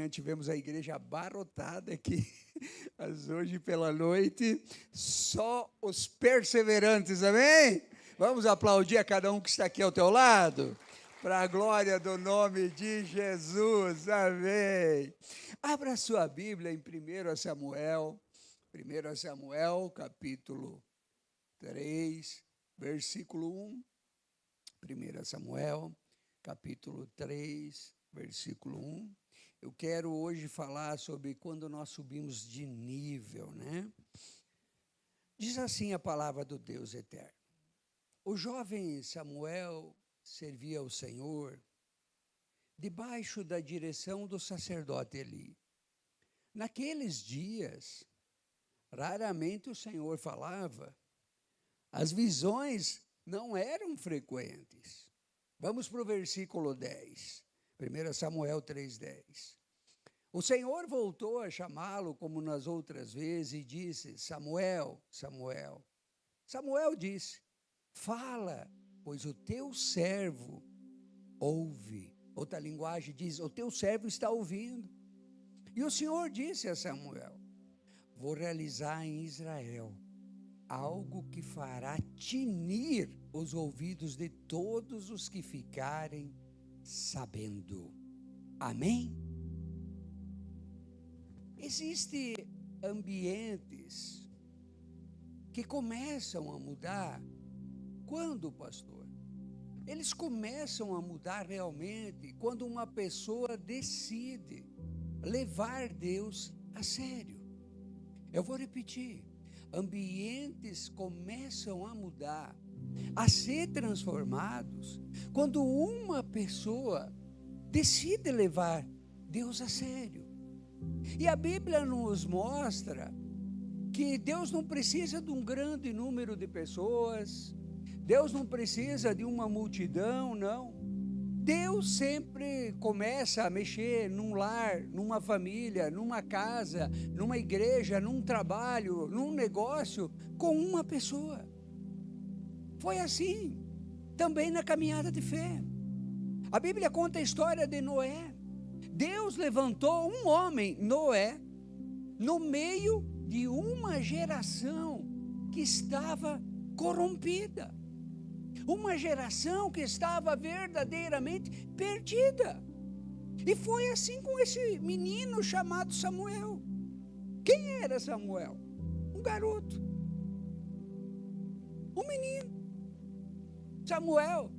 manhã tivemos a igreja abarrotada aqui, mas hoje pela noite, só os perseverantes, amém? Vamos aplaudir a cada um que está aqui ao teu lado, para a glória do nome de Jesus, amém? Abra sua Bíblia em 1 Samuel, capítulo 3, versículo 1. 1 Samuel, capítulo 3, versículo 1. Eu quero hoje falar sobre quando nós subimos de nível, né? Diz assim a palavra do Deus eterno. O jovem Samuel servia ao Senhor debaixo da direção do sacerdote Eli. Naqueles dias, raramente o Senhor falava. As visões não eram frequentes. Vamos para o versículo 10. 1 Samuel 3,10. O Senhor voltou a chamá-lo como nas outras vezes e disse: Samuel, Samuel. Samuel disse: fala, pois o teu servo ouve. Outra linguagem diz: o teu servo está ouvindo. E o Senhor disse a Samuel: vou realizar em Israel algo que fará tinir os ouvidos de todos os que ficarem sabendo. Amém? Existem ambientes que começam a mudar. Quando, pastor? Eles começam a mudar realmente quando uma pessoa decide levar Deus a sério. Eu vou repetir. Ambientes começam a mudar, a ser transformados, quando uma pessoa decide levar Deus a sério. E a Bíblia nos mostra que Deus não precisa de um grande número de pessoas, Deus não precisa de uma multidão, não. Deus sempre começa a mexer num lar, numa família, numa casa, numa igreja, num trabalho, num negócio, com uma pessoa. Foi assim, também na caminhada de fé. A Bíblia conta a história de Noé. Deus levantou um homem, Noé, no meio de uma geração que estava corrompida. Uma geração que estava verdadeiramente perdida. E foi assim com esse menino chamado Samuel. Quem era Samuel? Um garoto. Um menino. Samuel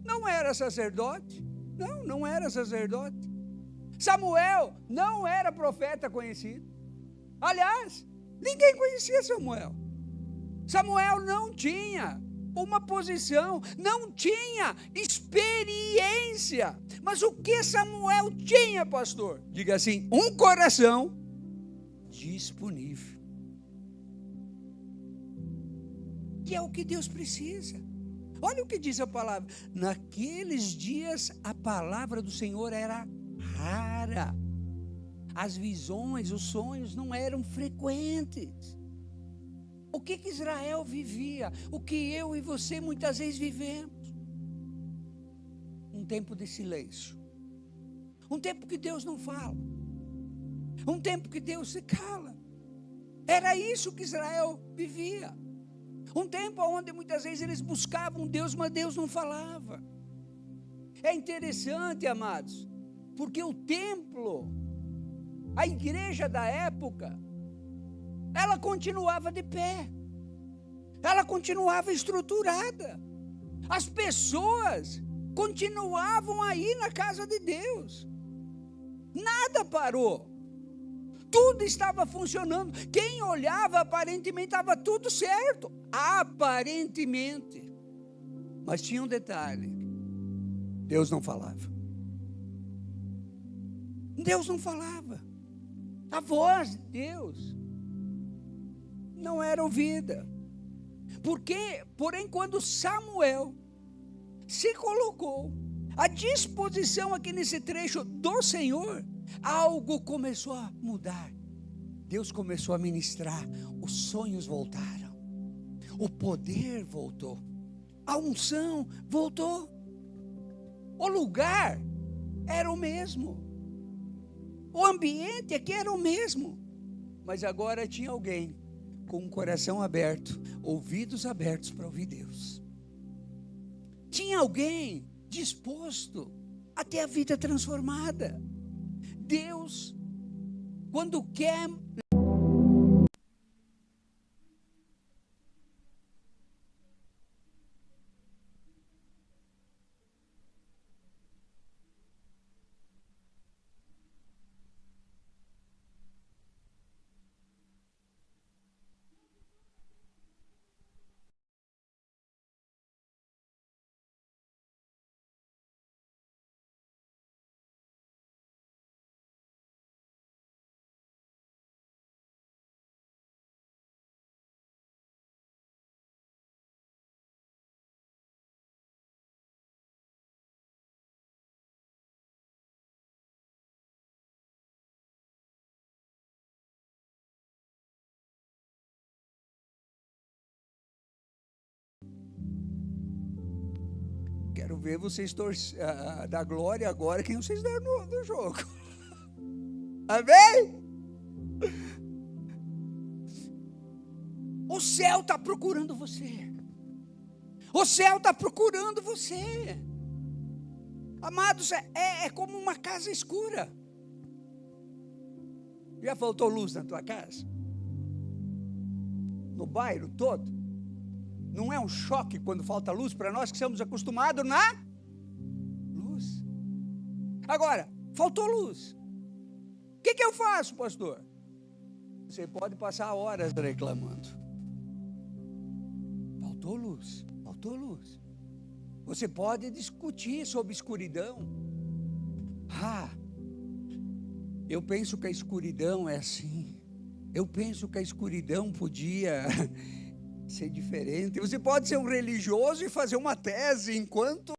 não era sacerdote. Não era sacerdote. Samuel não era profeta conhecido. Aliás, ninguém conhecia Samuel. Samuel não tinha uma posição, não tinha experiência. Mas o que Samuel tinha, pastor? Diga assim: um coração disponível. Que é o que Deus precisa. Olha o que diz a palavra. Naqueles dias a palavra do Senhor era rara. As visões, os sonhos não eram frequentes. O que Israel vivia, o que eu e você muitas vezes vivemos. Um tempo de silêncio. Um tempo que Deus não fala. Um tempo que Deus se cala. Era isso que Israel vivia. Um tempo onde muitas vezes eles buscavam Deus, mas Deus não falava. É interessante, amados, porque o templo, a igreja da época, ela continuava de pé, ela continuava estruturada, as pessoas continuavam aí na casa de Deus, nada parou, tudo estava funcionando. Quem olhava aparentemente estava tudo certo, aparentemente, mas tinha um detalhe: Deus não falava. Deus não falava, a voz de Deus não era ouvida. Porém, quando Samuel se colocou à disposição aqui nesse trecho do Senhor, algo começou a mudar. Deus começou a ministrar, os sonhos voltaram, o poder voltou, a unção voltou. O lugar era o mesmo, O ambiente aqui era o mesmo, mas agora tinha alguém com um coração aberto, ouvidos abertos para ouvir Deus. Tinha alguém disposto a ter a vida transformada. Deus, quando quer... Quero ver vocês dar glória agora quem vocês deram no jogo. Amém? O céu está procurando você. O céu está procurando você. Amados, é como uma casa escura. Já faltou luz na tua casa? No bairro todo? Não é um choque quando falta luz para nós que estamos acostumados na luz. Agora, faltou luz. O que eu faço, pastor? Você pode passar horas reclamando. Faltou luz, faltou luz. Você pode discutir sobre escuridão. Eu penso que a escuridão é assim. Eu penso que a escuridão podia ser diferente. Você pode ser um religioso e fazer uma tese enquanto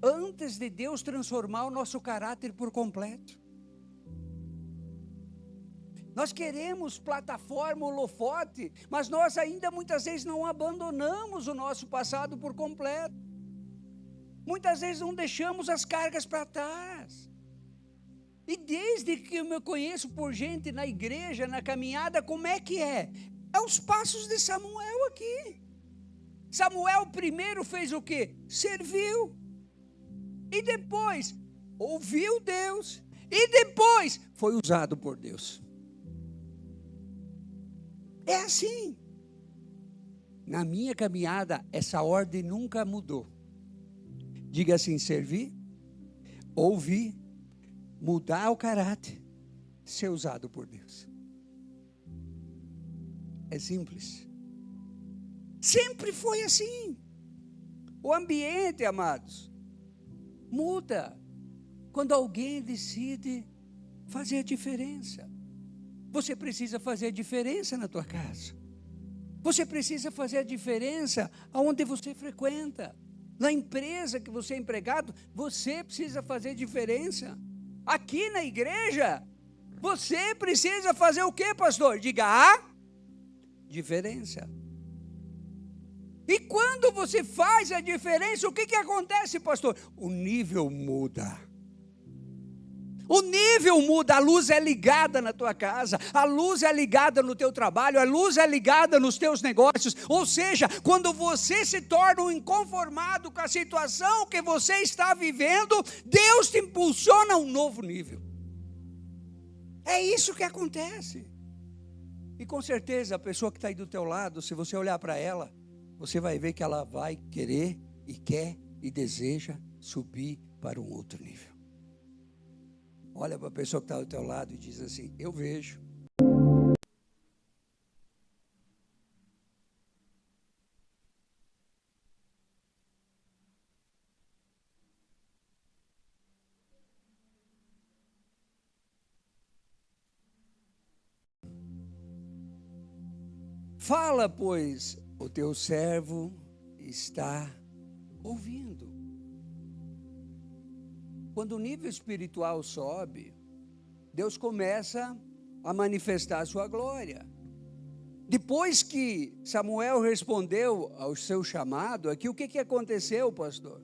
antes de Deus transformar o nosso caráter por completo. Nós queremos plataforma, holofote, mas nós ainda muitas vezes não abandonamos o nosso passado por completo. Muitas vezes não deixamos as cargas para trás. E desde que eu me conheço por gente na igreja, na caminhada, como é que é? É os passos de Samuel aqui. Samuel primeiro fez o quê? Serviu. E depois ouviu Deus. E depois foi usado por Deus. É assim. Na minha caminhada, essa ordem nunca mudou. Diga assim: servir, ouvir, mudar o caráter, ser usado por Deus. É simples. Sempre foi assim. O ambiente, amados, muda quando alguém decide fazer a diferença. Você precisa fazer a diferença na tua casa. Você precisa fazer a diferença aonde você frequenta. Na empresa que você é empregado, você precisa fazer diferença. Aqui na igreja, você precisa fazer o quê, pastor? Diga a diferença. E quando você faz a diferença, o que acontece, pastor? O nível muda. O nível muda, a luz é ligada na tua casa, a luz é ligada no teu trabalho, a luz é ligada nos teus negócios. Ou seja, quando você se torna um inconformado com a situação que você está vivendo, Deus te impulsiona a um novo nível. É isso que acontece. E com certeza a pessoa que está aí do teu lado, se você olhar para ela, você vai ver que ela vai querer e quer e deseja subir para um outro nível. Olha para a pessoa que está ao teu lado e diz assim: eu vejo. Fala, pois, o teu servo está ouvindo. Quando o nível espiritual sobe, Deus começa a manifestar a sua glória. Depois que Samuel respondeu ao seu chamado, aqui o que aconteceu, pastor?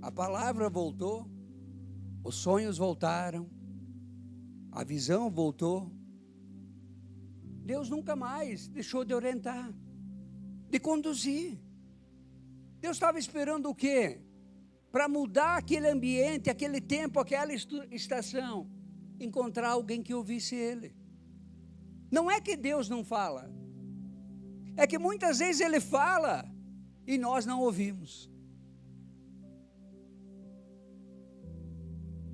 A palavra voltou, os sonhos voltaram, a visão voltou. Deus nunca mais deixou de orientar, de conduzir. Deus estava esperando o quê? Para mudar aquele ambiente, aquele tempo, aquela estação, encontrar alguém que ouvisse ele. Não é que Deus não fala, é que muitas vezes ele fala e nós não ouvimos.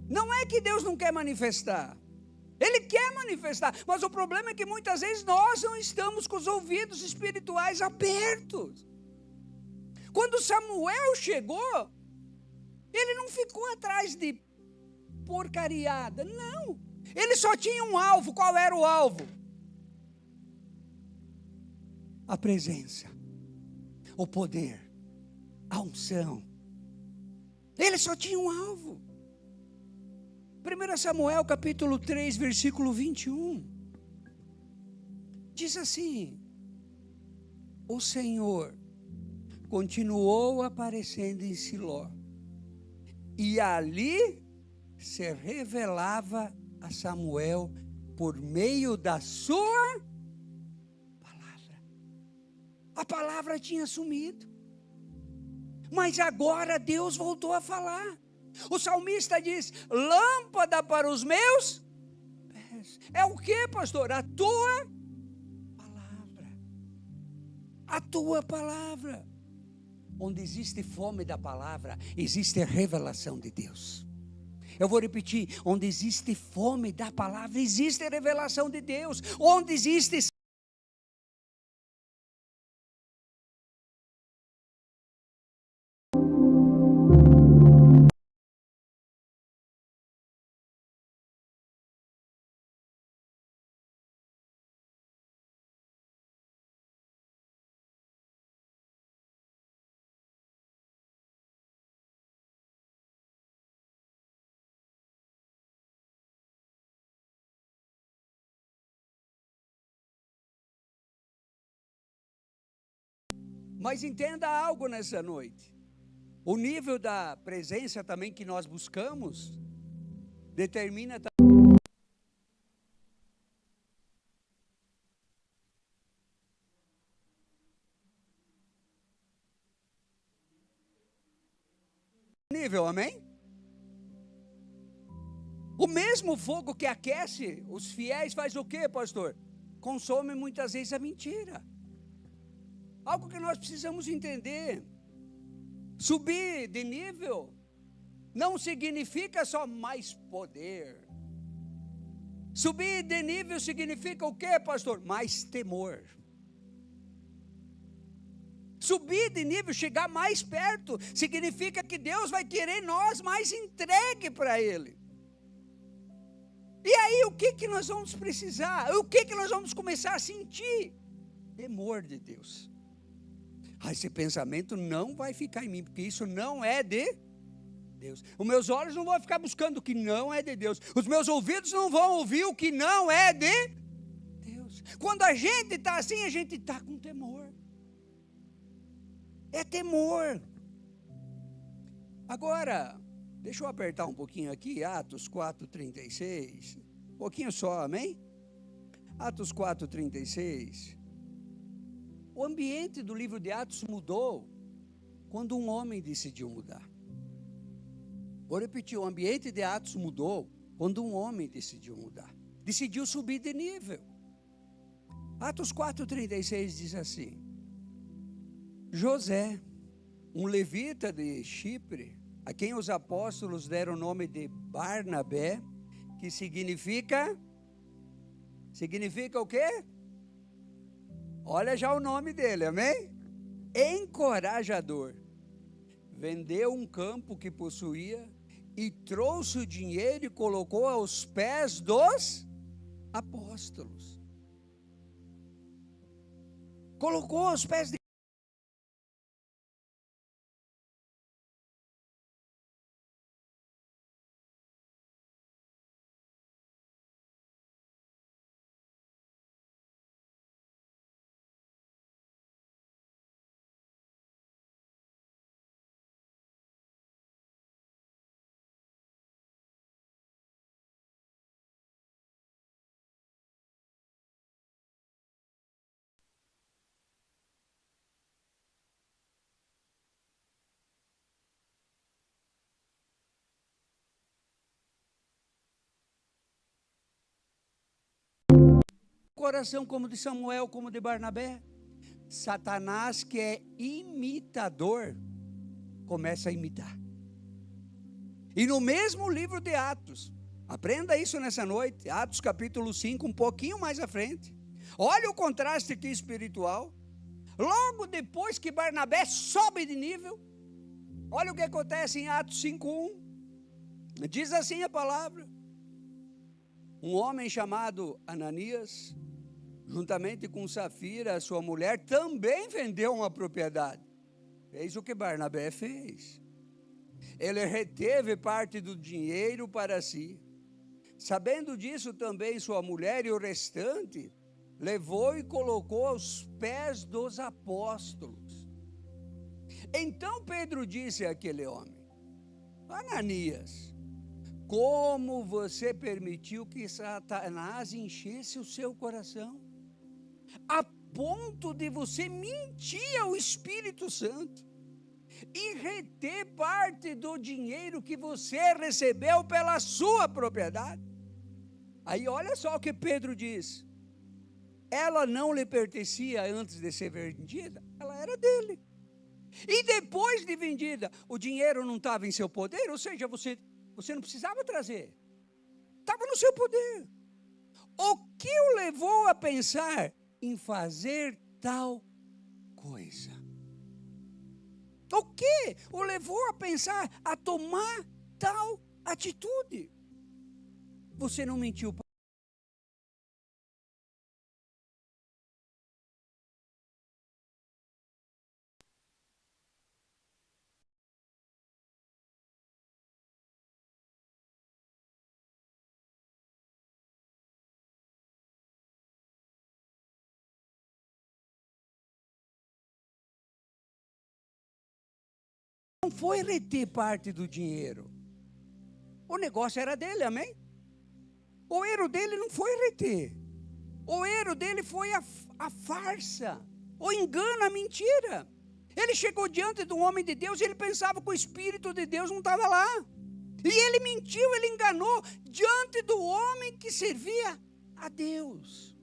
Não é que Deus não quer manifestar, Ele quer manifestar, mas o problema é que muitas vezes nós não estamos com os ouvidos espirituais abertos. Quando Samuel chegou, ele não ficou atrás de porcariada, não. Ele só tinha um alvo. Qual era o alvo? A presença, o poder, a unção. Ele só tinha um alvo. 1 Samuel capítulo 3, versículo 21. Diz assim: o Senhor continuou aparecendo em Siló, e ali se revelava a Samuel por meio da sua palavra. A palavra tinha sumido, mas agora Deus voltou a falar. O salmista diz: lâmpada para os meus pés. É o que, pastor? A tua palavra. A tua palavra. Onde existe fome da palavra, existe a revelação de Deus. Eu vou repetir: onde existe fome da palavra, existe a revelação de Deus. Onde existe Mas entenda algo nessa noite. O nível da presença também que nós buscamos determina nível, amém? O mesmo fogo que aquece os fiéis faz o quê, pastor? Consome muitas vezes a mentira. Algo que nós precisamos entender. Subir de nível não significa só mais poder. Subir de nível significa o quê, pastor? Mais temor. Subir de nível, chegar mais perto, significa que Deus vai querer nós mais entregue para Ele. E aí, o que nós vamos precisar? O que nós vamos começar a sentir? Temor de Deus. Esse pensamento não vai ficar em mim, porque isso não é de Deus. Os meus olhos não vão ficar buscando o que não é de Deus. Os meus ouvidos não vão ouvir o que não é de Deus. Quando a gente está assim, a gente está com temor. É temor. Agora, deixa eu apertar um pouquinho aqui, Atos 4:36. Um pouquinho só, amém? Atos 4:36. O ambiente do livro de Atos mudou quando um homem decidiu mudar. Vou repetir, o ambiente de Atos mudou quando um homem decidiu mudar. Decidiu subir de nível. Atos 4:36 diz assim: José, um levita de Chipre, a quem os apóstolos deram o nome de Barnabé, que significa o quê? Olha já o nome dele, amém? Encorajador. Vendeu um campo que possuía e trouxe o dinheiro e colocou aos pés dos apóstolos. Colocou aos pés de coração como de Samuel, como de Barnabé. Satanás, que é imitador, começa a imitar. E no mesmo livro de Atos, aprenda isso nessa noite, Atos capítulo 5, um pouquinho mais à frente. Olha o contraste aqui espiritual. Logo depois que Barnabé sobe de nível, olha o que acontece em Atos 5:1. Diz assim a palavra: um homem chamado Ananias, juntamente com Safira, sua mulher, também vendeu uma propriedade. Fez o que Barnabé fez. Ele reteve parte do dinheiro para si. Sabendo disso também sua mulher, e o restante levou e colocou aos pés dos apóstolos. Então Pedro disse àquele homem: Ananias, como você permitiu que Satanás enchesse o seu coração, a ponto de você mentir ao Espírito Santo e reter parte do dinheiro que você recebeu pela sua propriedade? Aí olha só o que Pedro diz: ela não lhe pertencia antes de ser vendida, ela era dele. E depois de vendida, o dinheiro não estava em seu poder, ou seja, você não precisava trazer, estava no seu poder. O que o levou a pensar em fazer tal coisa? O que o levou a pensar, a tomar tal atitude? Você não mentiu não foi reter parte do dinheiro. O negócio era dele, amém? O erro dele não foi reter. O erro dele foi a farsa, o engano, a mentira. Ele chegou diante do homem de Deus e ele pensava que o Espírito de Deus não estava lá. E ele mentiu, ele enganou diante do homem que servia a Deus.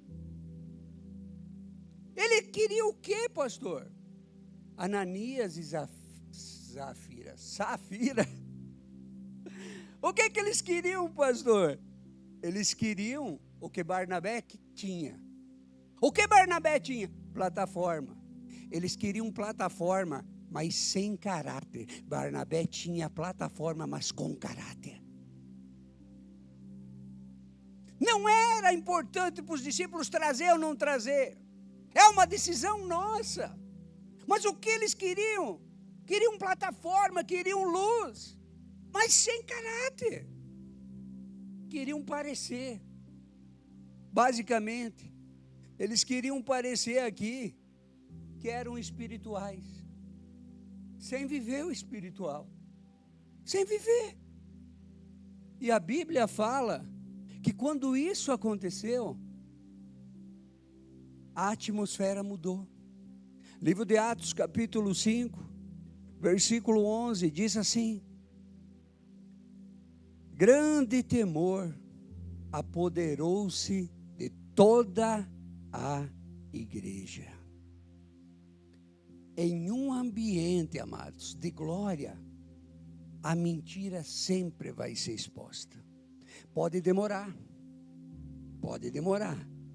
Ele queria o quê, pastor? Ananias e Safira. O que eles queriam, pastor? Eles queriam o que Barnabé tinha. O que Barnabé tinha? Plataforma. Eles queriam plataforma, mas sem caráter. Barnabé tinha plataforma, mas com caráter. Não era importante para os discípulos trazer ou não trazer. É uma decisão nossa. Mas o que eles queriam? Queriam plataforma, queriam luz, mas sem caráter. Queriam parecer. Basicamente, eles queriam parecer aqui que eram espirituais, sem viver o espiritual, sem viver. E a Bíblia fala que quando isso aconteceu, a atmosfera mudou. Livro de Atos, capítulo 5, versículo 11, diz assim: grande temor apoderou-se de toda a igreja. Em um ambiente, amados, de glória, a mentira sempre vai ser exposta. Pode demorar,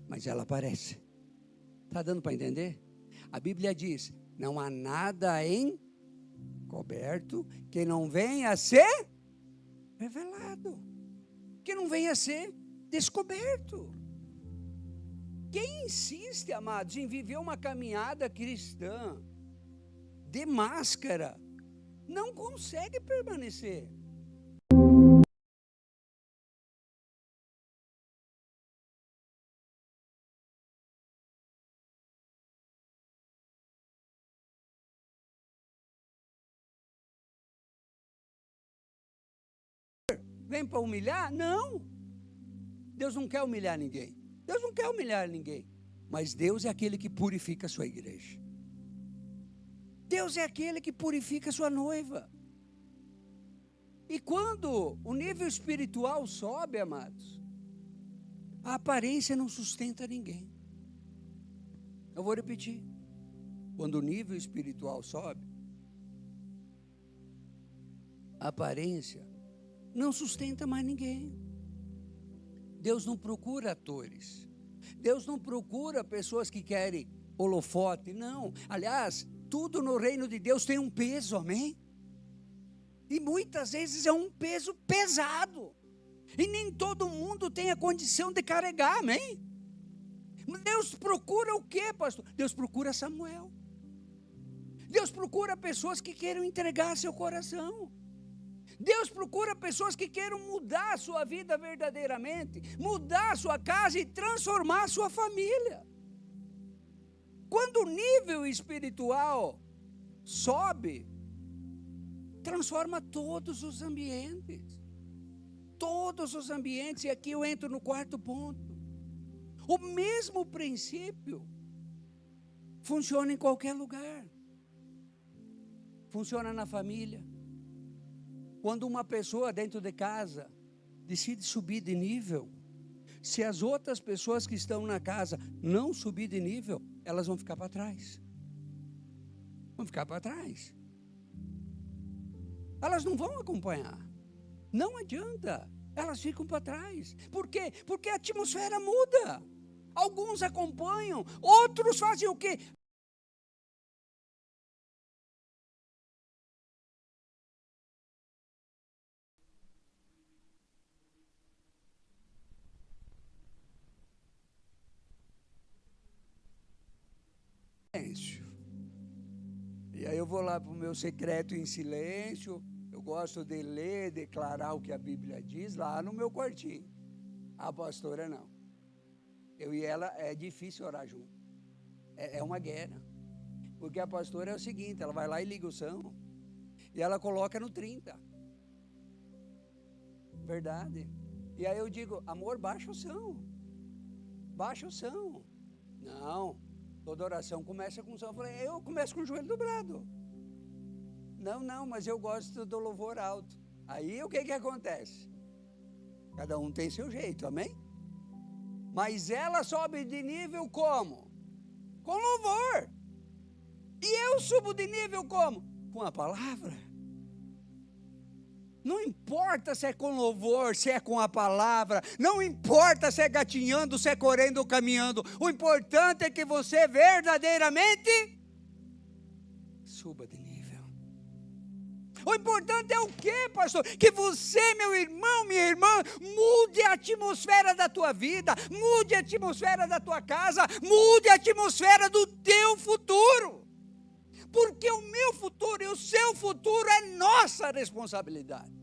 mas ela aparece. Está dando para entender? A Bíblia diz: não há nada encoberto que não venha a ser revelado, que não venha a ser descoberto. Quem insiste, amados, em viver uma caminhada cristã de máscara, não consegue permanecer. Vem para humilhar? Não. Deus não quer humilhar ninguém. Deus não quer humilhar ninguém. Mas Deus é aquele que purifica a sua igreja. Deus é aquele que purifica a sua noiva. E quando o nível espiritual sobe, amados, a aparência não sustenta ninguém. Eu vou repetir. Quando o nível espiritual sobe, a aparência não sustenta mais ninguém. Deus não procura atores. Deus não procura pessoas que querem holofote, não. Aliás, tudo no reino de Deus tem um peso, amém? E muitas vezes é um peso pesado. E nem todo mundo tem a condição de carregar, amém? Deus procura o quê, pastor? Deus procura Samuel. Deus procura pessoas que queiram entregar seu coração. Deus procura pessoas que queiram mudar a sua vida verdadeiramente, mudar a sua casa e transformar a sua família. Quando o nível espiritual sobe, transforma todos os ambientes. Todos os ambientes, e aqui eu entro no quarto ponto. O mesmo princípio funciona em qualquer lugar. Funciona na família. Quando uma pessoa dentro de casa decide subir de nível, se as outras pessoas que estão na casa não subir de nível, elas vão ficar para trás. Vão ficar para trás. Elas não vão acompanhar. Não adianta. Elas ficam para trás. Por quê? Porque a atmosfera muda. Alguns acompanham, outros fazem o quê? Silêncio. E aí eu vou lá para o meu secreto em silêncio. Eu gosto de ler, declarar o que a Bíblia diz lá no meu quartinho. A pastora não. Eu e ela é difícil orar junto. É uma guerra. Porque a pastora é o seguinte, ela vai lá e liga o som. E ela coloca no 30. Verdade. E aí eu digo, amor, baixa o som. Baixa o som. Não, toda oração começa com som. Eu falei, eu começo com o joelho dobrado. Não, mas eu gosto do louvor alto. Aí o que acontece? Cada um tem seu jeito, amém? Mas ela sobe de nível como? Com louvor. E eu subo de nível como? Com a palavra. Não importa se é com louvor, se é com a palavra, não importa se é gatinhando, se é correndo ou caminhando, o importante é que você verdadeiramente suba de nível. O importante é o quê, pastor? Que você, meu irmão, minha irmã, mude a atmosfera da tua vida, mude a atmosfera da tua casa, mude a atmosfera do teu futuro. Porque o meu futuro e o seu futuro é nossa responsabilidade.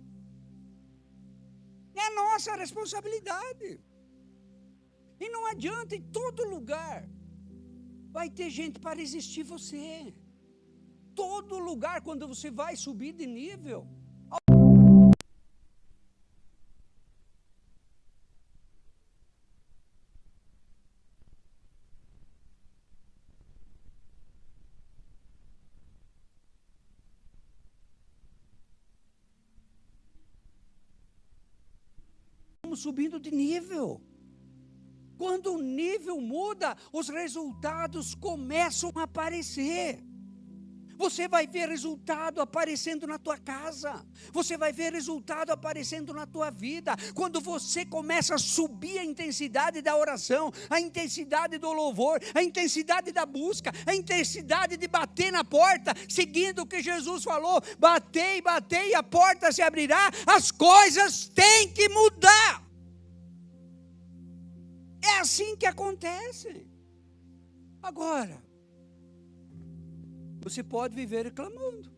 É nossa responsabilidade. E não adianta, em todo lugar vai ter gente para resistir você. Todo lugar, quando você vai subir de nível. Estamos subindo de nível. Quando o nível muda, os resultados começam a aparecer. Você vai ver resultado aparecendo na tua casa. Você vai ver resultado aparecendo na tua vida. Quando você começa a subir a intensidade da oração, a intensidade do louvor, a intensidade da busca, a intensidade de bater na porta, seguindo o que Jesus falou, batei, batei, a porta se abrirá, as coisas têm que mudar. É assim que acontece. Agora, você pode viver reclamando,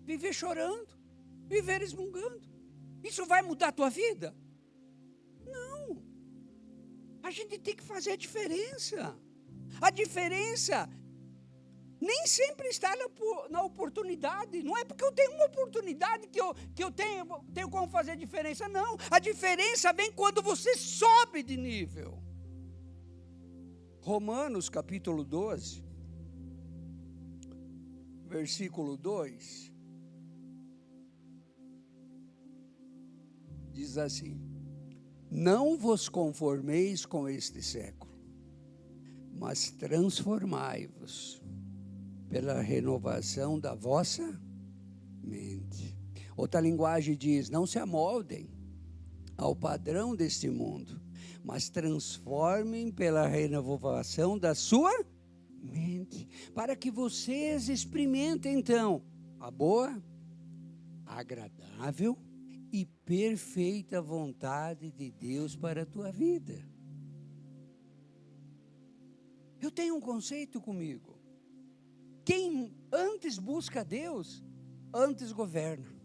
viver chorando, viver esmungando. Isso vai mudar a tua vida? Não. A gente tem que fazer a diferença. A diferença nem sempre está na oportunidade. Não é porque eu tenho uma oportunidade que eu tenho como fazer a diferença. Não. A diferença vem quando você sobe de nível. Romanos capítulo 12, versículo 2, diz assim: não vos conformeis com este século, mas transformai-vos pela renovação da vossa mente. Outra linguagem diz, não se amoldem ao padrão deste mundo, mas transformem pela renovação da sua mente, para que vocês experimentem então a boa, agradável e perfeita vontade de Deus para a tua vida. Eu tenho um conceito comigo. Quem antes busca Deus, antes governa.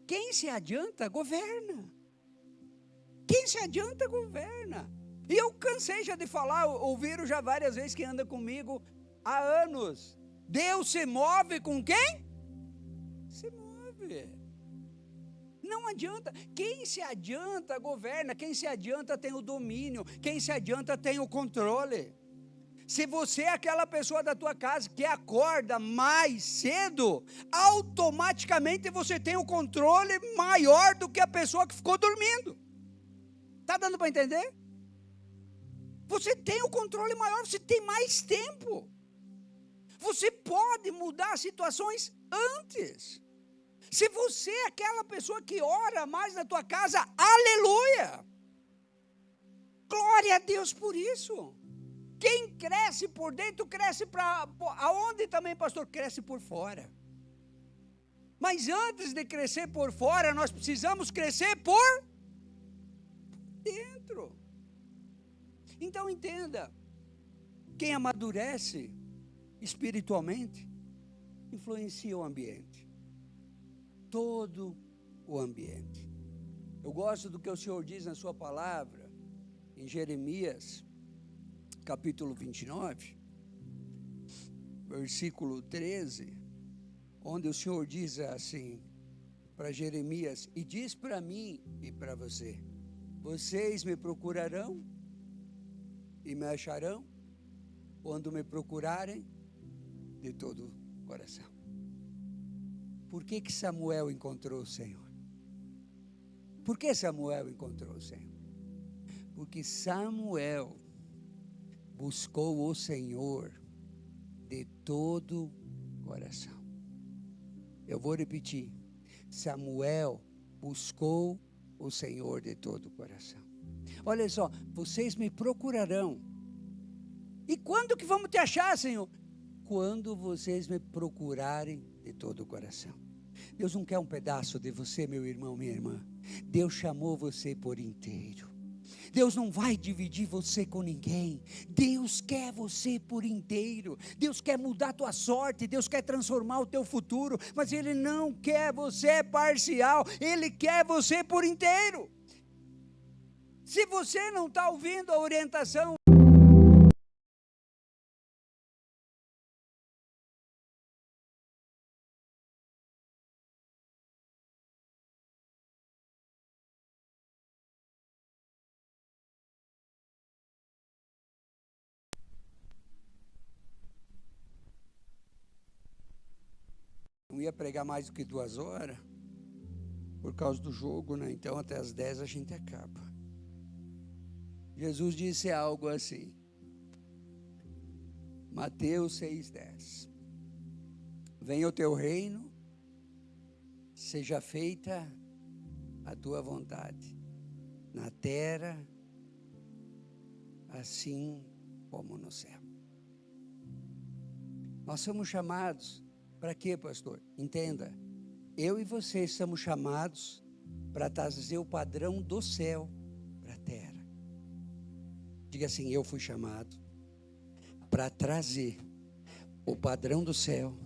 Quem se adianta, governa. Quem se adianta, governa. E eu cansei já de falar, ouviram já várias vezes que anda comigo há anos. Deus se move com quem? Se move. Não adianta. Quem se adianta, governa. Quem se adianta tem o domínio. Quem se adianta tem o controle. Se você é aquela pessoa da tua casa que acorda mais cedo, automaticamente você tem um controle maior do que a pessoa que ficou dormindo. Está dando para entender? Você tem o controle maior, você tem mais tempo. Você pode mudar situações antes. Se você é aquela pessoa que ora mais na tua casa, aleluia! Glória a Deus por isso. Quem cresce por dentro, cresce para aonde também, pastor? Cresce por fora. Mas antes de crescer por fora, nós precisamos crescer por dentro. Então entenda, quem amadurece espiritualmente, influencia o ambiente. Todo o ambiente. Eu gosto do que o Senhor diz na sua palavra, em Jeremias, capítulo 29, versículo 13, onde o Senhor diz assim para Jeremias, e diz para mim e para você: vocês me procurarão e me acharão quando me procurarem de todo o coração. Por que Samuel encontrou o Senhor? Por que Samuel encontrou o Senhor? Porque Samuel buscou o Senhor de todo o coração. Eu vou repetir. Samuel buscou o Senhor de todo o coração. Olha só, vocês me procurarão. E quando que vamos te achar, Senhor? Quando vocês me procurarem de todo o coração. Deus não quer um pedaço de você, meu irmão, minha irmã. Deus chamou você por inteiro. Deus não vai dividir você com ninguém. Deus quer você por inteiro. Deus quer mudar a tua sorte. Deus quer transformar o teu futuro. Mas Ele não quer você parcial. Ele quer você por inteiro. Se você não está ouvindo a orientação, não ia pregar mais do que 2 horas, por causa do jogo, né? Então até as 10 a gente acaba. Jesus disse algo assim, Mateus 6,10: venha o teu reino, seja feita a tua vontade, na terra, assim como no céu. Nós somos chamados para quê, pastor? Entenda, eu e você somos chamados para trazer o padrão do céu para a terra. Diga assim: eu fui chamado para trazer o padrão do céu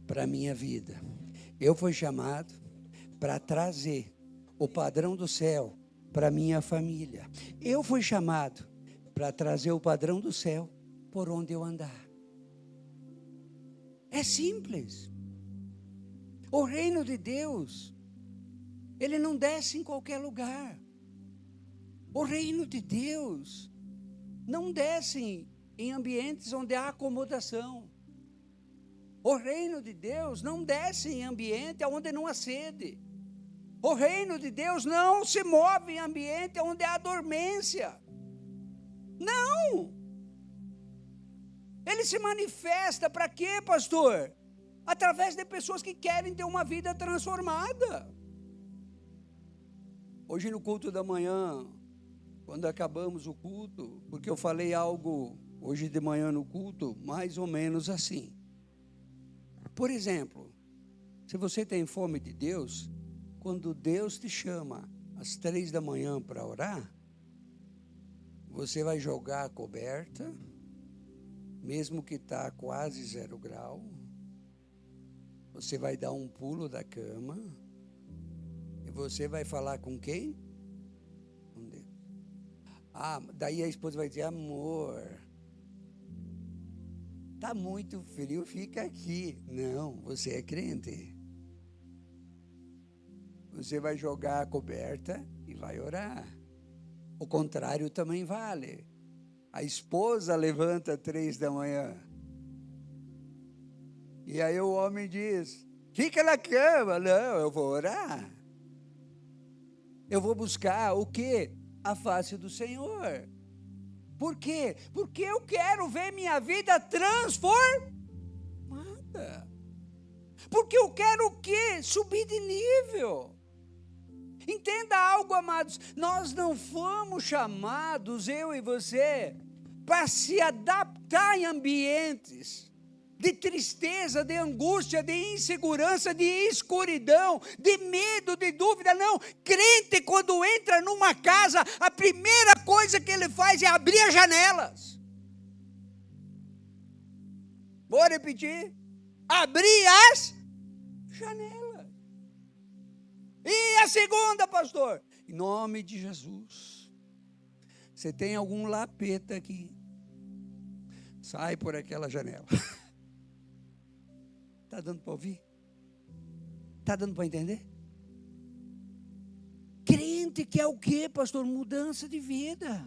para a minha vida. Eu fui chamado para trazer o padrão do céu para a minha família. Eu fui chamado para trazer o padrão do céu por onde eu andar. É simples. O reino de Deus, ele não desce em qualquer lugar. O reino de Deus não desce em ambientes onde há acomodação. O reino de Deus não desce em ambiente onde não há sede. O reino de Deus não se move em ambiente onde há dormência. Não! Ele se manifesta para quê, pastor? Através de pessoas que querem ter uma vida transformada. Hoje no culto da manhã, quando acabamos o culto, porque eu falei algo hoje de manhã no culto, mais ou menos assim. Por exemplo, se você tem fome de Deus, quando Deus te chama às 3 da manhã para orar, você vai jogar a coberta, mesmo que está quase 0 grau, você vai dar um pulo da cama, e você vai falar com quem? Com Deus. Daí a esposa vai dizer: amor, está muito frio, fica aqui. Não, você é crente. Você vai jogar a coberta e vai orar. O contrário também vale. A esposa levanta 3 da manhã. E aí o homem diz: fica na cama. Não, eu vou orar. Eu vou buscar o quê? A face do Senhor. Por quê? Porque eu quero ver minha vida transformada. Porque eu quero o quê? Subir de nível. Entenda algo, amados, nós não fomos chamados, eu e você, para se adaptar em ambientes de tristeza, de angústia, de insegurança, de escuridão, de medo, de dúvida. Não, crente quando entra numa casa, a primeira coisa que ele faz é abrir as janelas. Vou repetir, abrir as janelas. E a segunda, pastor? Em nome de Jesus. Você tem algum lapeta aqui? Sai por aquela janela. Está dando para ouvir? Está dando para entender? Crente que é o quê, pastor? Mudança de vida.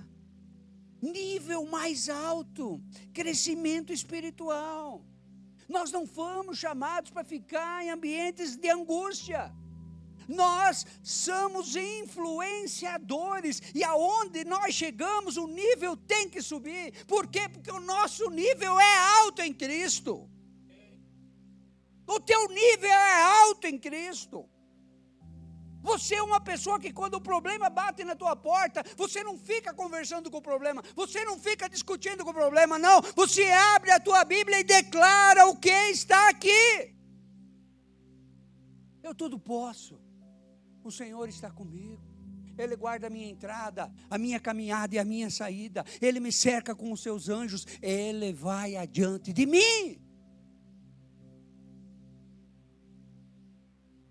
Nível mais alto. Crescimento espiritual. Nós não fomos chamados para ficar em ambientes de angústia. Nós somos influenciadores. E aonde nós chegamos, o nível tem que subir. Por quê? Porque o nosso nível é alto em Cristo. O teu nível é alto em Cristo. Você é uma pessoa que quando o problema bate na tua porta, você não fica conversando com o problema, você não fica discutindo com o problema, não. Você abre a tua Bíblia e declara o que está aqui. Eu tudo posso. O Senhor está comigo. Ele guarda a minha entrada, a minha caminhada e a minha saída. Ele me cerca com os seus anjos. Ele vai adiante de mim.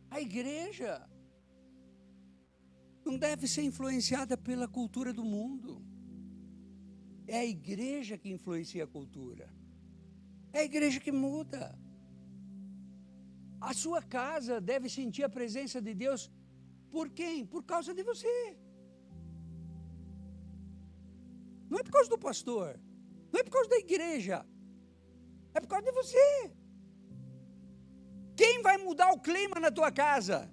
A igreja não deve ser influenciada pela cultura do mundo. É a igreja que influencia a cultura. É a igreja que muda. A sua casa deve sentir a presença de Deus. Por quem? Por causa de você. Não é por causa do pastor. Não é por causa da igreja. É por causa de você. Quem vai mudar o clima na tua casa?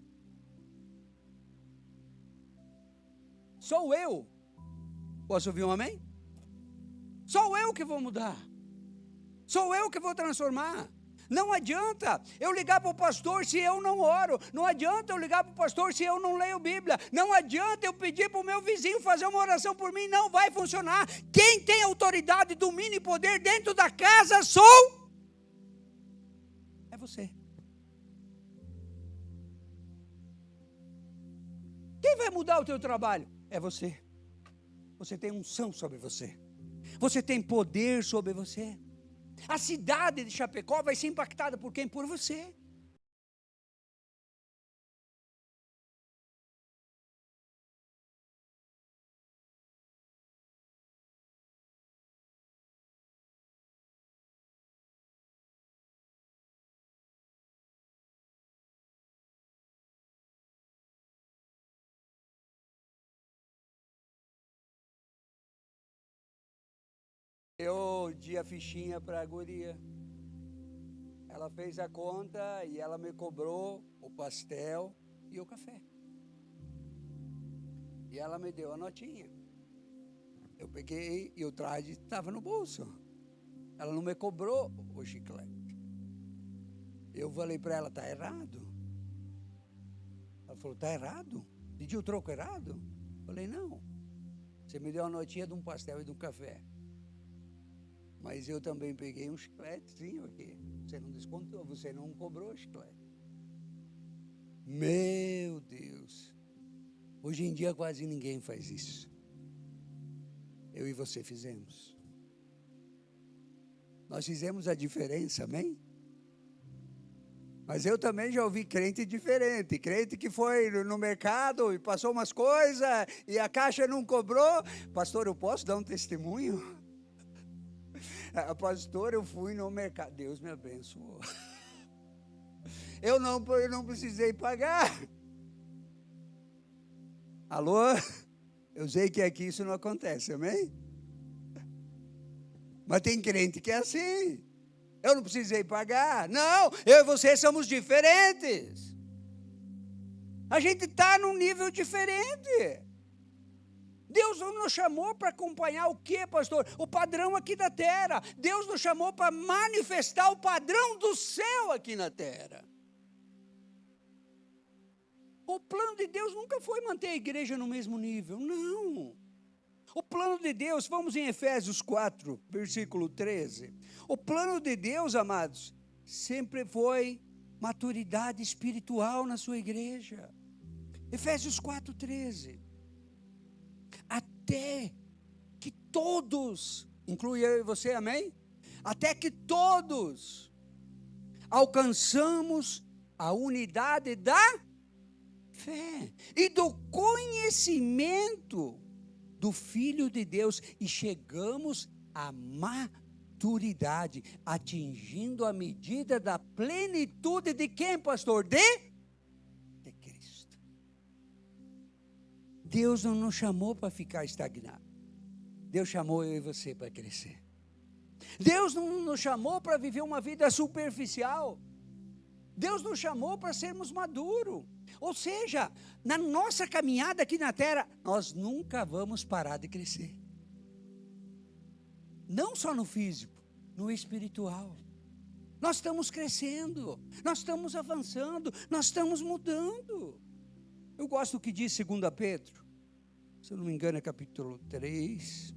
Sou eu. Posso ouvir um amém? Sou eu que vou mudar. Sou eu que vou transformar. Não adianta eu ligar para o pastor se eu não oro. Não adianta eu ligar para o pastor se eu não leio Bíblia. Não adianta eu pedir para o meu vizinho fazer uma oração por mim. Não vai funcionar. Quem tem autoridade, domínio e poder dentro da casa é você. Quem vai mudar o teu trabalho? É você. Você tem unção sobre você. Você tem poder sobre você. A cidade de Chapecó vai ser impactada por quem? Por você. Eu dei a fichinha para a guria. Ela fez a conta e ela me cobrou o pastel e o café. E ela me deu a notinha. Eu peguei e o traje estava no bolso. Ela não me cobrou o chiclete. Eu falei para ela, está errado. Ela falou, está errado? Pediu o troco errado? Eu falei, não. Você me deu a notinha de um pastel e de um café. Mas eu também peguei um chicletezinho aqui. Você não descontou, você não cobrou o chiclete. Meu Deus. Hoje em dia quase ninguém faz isso. Eu e você fizemos. Nós fizemos a diferença, amém? Mas eu também já ouvi crente diferente. Crente que foi no mercado e passou umas coisas e a caixa não cobrou. Pastor, eu posso dar um testemunho? Pastor, eu fui no mercado. Deus me abençoou. Eu não precisei pagar. Alô? Eu sei que aqui isso não acontece, amém? Mas tem crente que é assim. Eu não precisei pagar. Não, eu e você somos diferentes. A gente está num nível diferente. Deus não nos chamou para acompanhar o quê, pastor? O padrão aqui da terra. Deus nos chamou para manifestar o padrão do céu aqui na terra. O plano de Deus nunca foi manter a igreja no mesmo nível, não. O plano de Deus, vamos em Efésios 4, versículo 13. O plano de Deus, amados, sempre foi maturidade espiritual na sua igreja. Efésios 4, 13. Até que todos, inclui eu e você, amém? Até que todos alcançamos a unidade da fé e do conhecimento do Filho de Deus e chegamos à maturidade, atingindo a medida da plenitude de quem, pastor? De Cristo. Deus não nos chamou para ficar estagnado. Deus chamou eu e você para crescer. Deus não nos chamou para viver uma vida superficial. Deus nos chamou para sermos maduros. Ou seja, na nossa caminhada aqui na terra, nós nunca vamos parar de crescer. Não só no físico, no espiritual. Nós estamos crescendo, nós estamos avançando, nós estamos mudando. Eu gosto do que diz 2 Pedro, se eu não me engano é capítulo 3.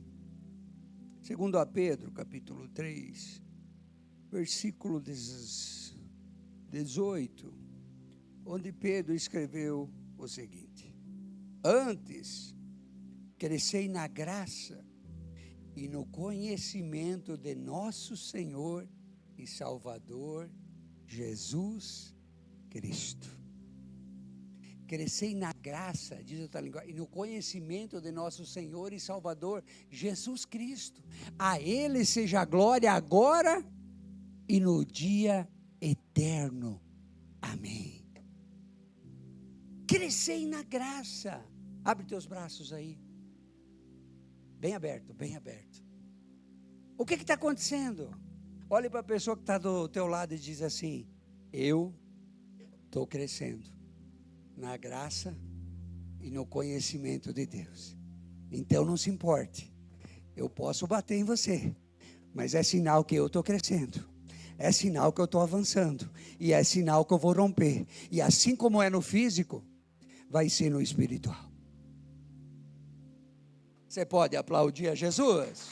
2 Pedro, capítulo 3, versículo 18, onde Pedro escreveu o seguinte: antes, crescei na graça e no conhecimento de nosso Senhor e Salvador, Jesus Cristo. Crescei na graça, diz outra linguagem, e no conhecimento de nosso Senhor e Salvador, Jesus Cristo. A Ele seja a glória agora e no dia eterno. Amém. Crescei na graça. Abre teus braços aí. Bem aberto, bem aberto. O que está acontecendo? Olhe para a pessoa que está do teu lado e diz assim: eu estou crescendo na graça e no conhecimento de Deus. Então não se importe, eu posso bater em você, mas é sinal que eu estou crescendo, é sinal que eu estou avançando, e é sinal que eu vou romper. E assim como é no físico, vai ser no espiritual. Você pode aplaudir a Jesus?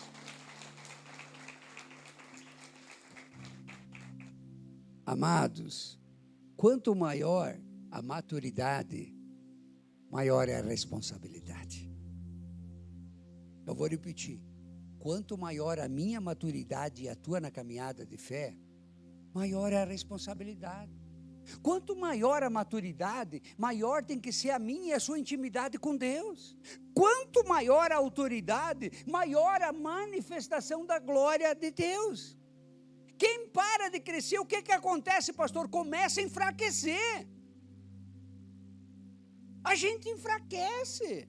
Amados, quanto maior a maturidade, maior é a responsabilidade. Eu vou repetir: quanto maior a minha maturidade e a tua na caminhada de fé, maior é a responsabilidade. Quanto maior a maturidade, maior tem que ser a minha e a sua intimidade com Deus. Quanto maior a autoridade, maior a manifestação da glória de Deus. Quem para de crescer, o que acontece, pastor? Começa a enfraquecer. A gente enfraquece.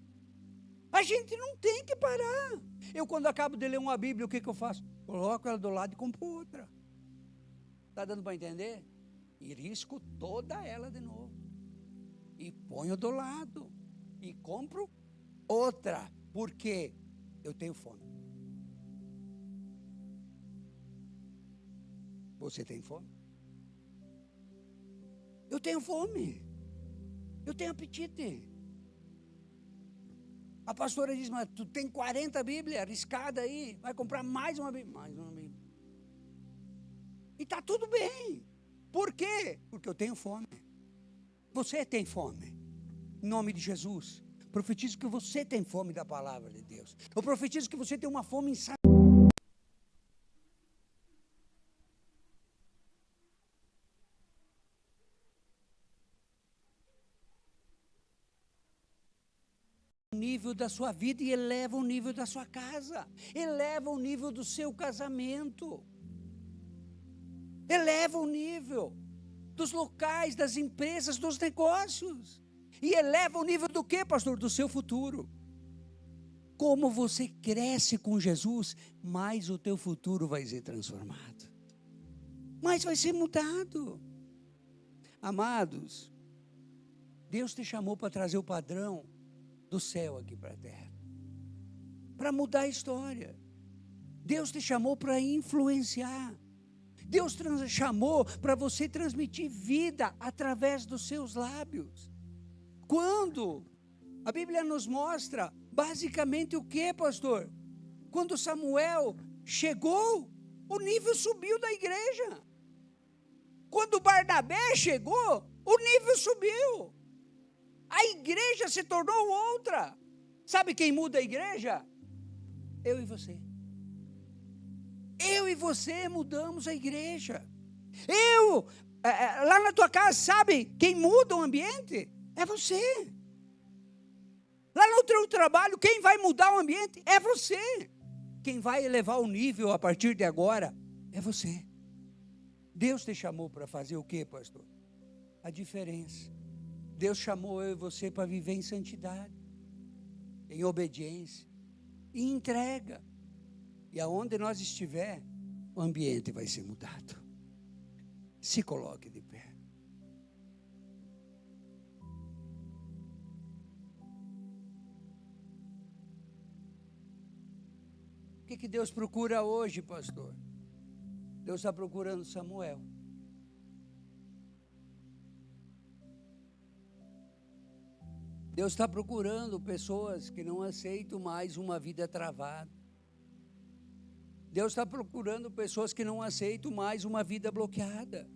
A gente não tem que parar. Eu, quando acabo de ler uma Bíblia, o que eu faço? Coloco ela do lado e compro outra. Está dando para entender? E risco toda ela de novo. E ponho do lado. E compro outra. Porque eu tenho fome. Você tem fome? Eu tenho fome. Eu tenho apetite. A pastora diz: mas tu tem 40 Bíblias arriscada aí, vai comprar mais uma Bíblia. Mais uma Bíblia. E está tudo bem. Por quê? Porque eu tenho fome. Você tem fome. Em nome de Jesus. Profetizo que você tem fome da palavra de Deus. Eu profetizo que você tem uma fome insana. Nível da sua vida e eleva o nível da sua casa, eleva o nível do seu casamento, eleva o nível dos locais, das empresas, dos negócios, e eleva o nível do que, pastor? Do seu futuro. Como você cresce com Jesus, mais o teu futuro vai ser transformado, mais vai ser mudado. Amados, Deus te chamou para trazer o padrão do céu aqui para a terra, para mudar a história. Deus te chamou para influenciar. Deus chamou para você transmitir vida através dos seus lábios. Quando a Bíblia nos mostra basicamente o que, pastor? Quando Samuel chegou, o nível subiu da igreja. Quando Barnabé chegou, o nível subiu. A igreja se tornou outra. Sabe quem muda a igreja? Eu e você. Eu e você mudamos a igreja. Lá na tua casa, sabe quem muda o ambiente? É você. Lá no teu trabalho, quem vai mudar o ambiente? É você. Quem vai elevar o nível a partir de agora é você. Deus te chamou para fazer o quê, pastor? A diferença. Deus chamou eu e você para viver em santidade, em obediência, em entrega. E aonde nós estiver, o ambiente vai ser mudado. Se coloque de pé. O que Deus procura hoje, pastor? Deus está procurando Samuel. Deus está procurando pessoas que não aceitam mais uma vida travada. Deus está procurando pessoas que não aceitam mais uma vida bloqueada.